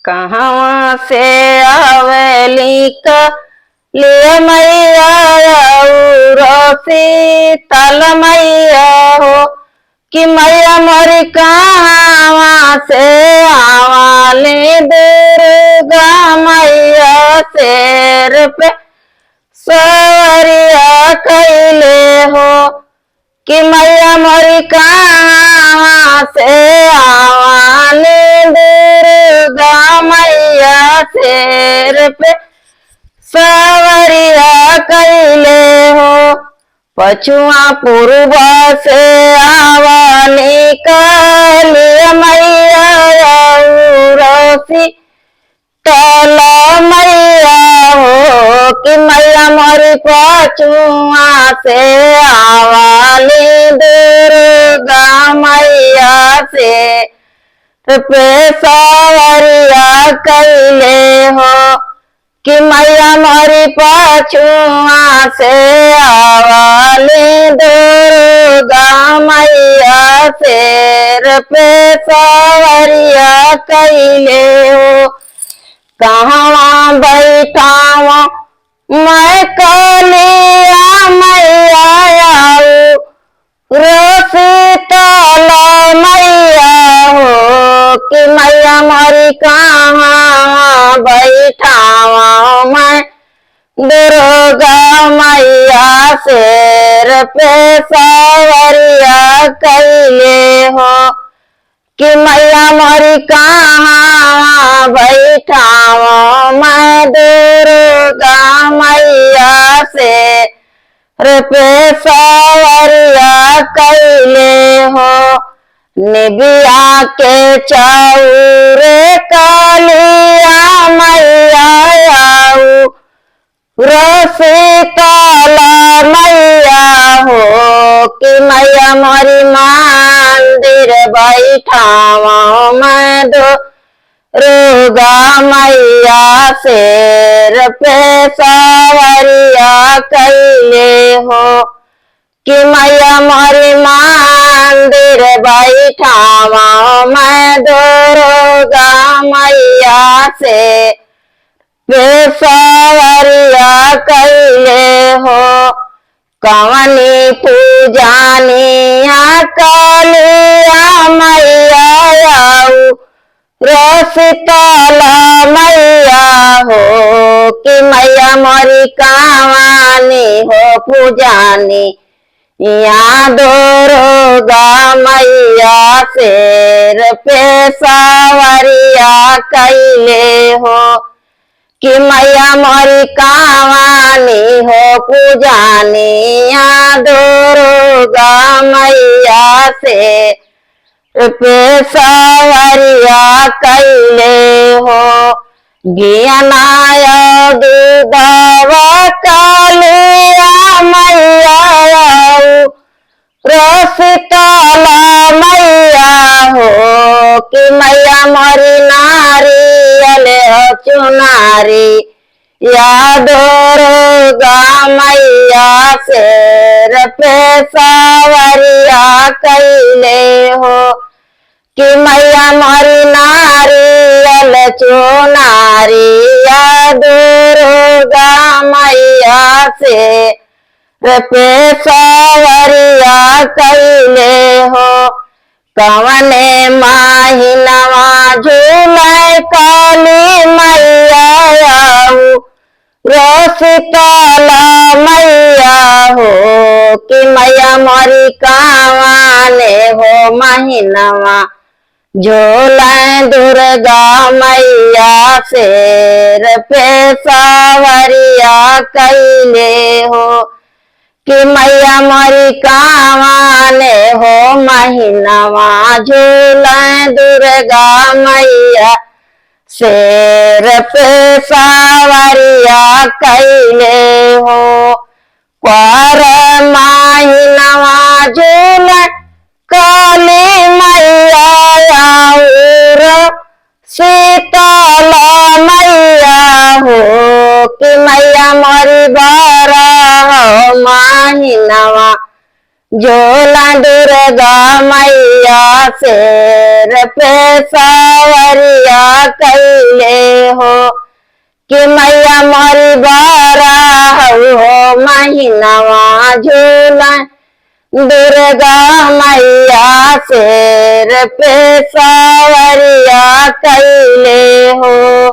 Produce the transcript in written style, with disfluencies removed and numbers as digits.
कहाँ से आवेली का लिए मैया शीतल मैया हो कि मैया मोरी कहाँ से आवाली दुर्गा मैया शेर पे सवरिया कैले हो कि मैया मोरी कहाँ से आवाली दुर्गा मैया शेर पे सवरिया कैले हो। पछुआ पूर्व से आवाली काली मैया रसी तल मैया हो कि मैया मोरी पछुआ से आवाली दुर्गा मैया से पे सवरिया कैले हो कि मैया मोरी पछुआ से आवाली दुर्गा मैया शेर पे सवरिया कैले हो। कहाँ बैठावा मैं कलिया मैया शीतल मैया हो कि मैया मोरी कहाँ बैठावा मैं दुर्गा मैया शेर पे सवरिया कैले हो कि मैया मोरी कहाँ बैठावा मैं दुर्गा मैया शेर पे सवरिया कैले हो। निबिया के चौरे कालिया मैया शीतल मैया हो कि मैया मोरी मंदिर बैठावा मैं दुर्गा मैया शेर पे सवरिया कैले हो कि मैया मोरी मंदिर बैठावा मैं दुर्गा मैया से सवरिया कैले हो। कवनी पूजानिया कालिया मैया शीतल मैया हो कि मैया मोरी कवनी हो पूजानी या दुर्गा मैया शेर पे सवरिया कैले हो कि मैया मोरी कवानी हो पूजानी या दुर्गा मैया से पे सवरिया कैले हो। ज्ञानाया दूधवा कालिया मैया शीतल मैया हो कि मैया मोरी नारियल चुनारी या दुर्गा मैया शेर पे सवरिया कैले हो कि मैया मोरी नारियल चुनारी या दुर्गा मैया से पे सवरिया कैले हो। कवने माहिनवा झूले काली मैया शीतल मैया हो कि मैया मोरी कवने हो महिनवा झूले दुर्गा मैया शेर पे सवरिया कैले हो कि मैया मोरी कवाने हो महिनवा झूले दुर्गा मैया शेर पे सवरिया कैले हो। क्वार महिनवा झूले काली मैया शीतल मैया हो कि मैया मोरी बारा महिनवा झूला दुर्गा मैया मैया शेर पे सवरिया कैले हो कि मैया मोरी बारा हो महीनवा झूला दुर्गा मैया शेर पे सवरिया कैले हो।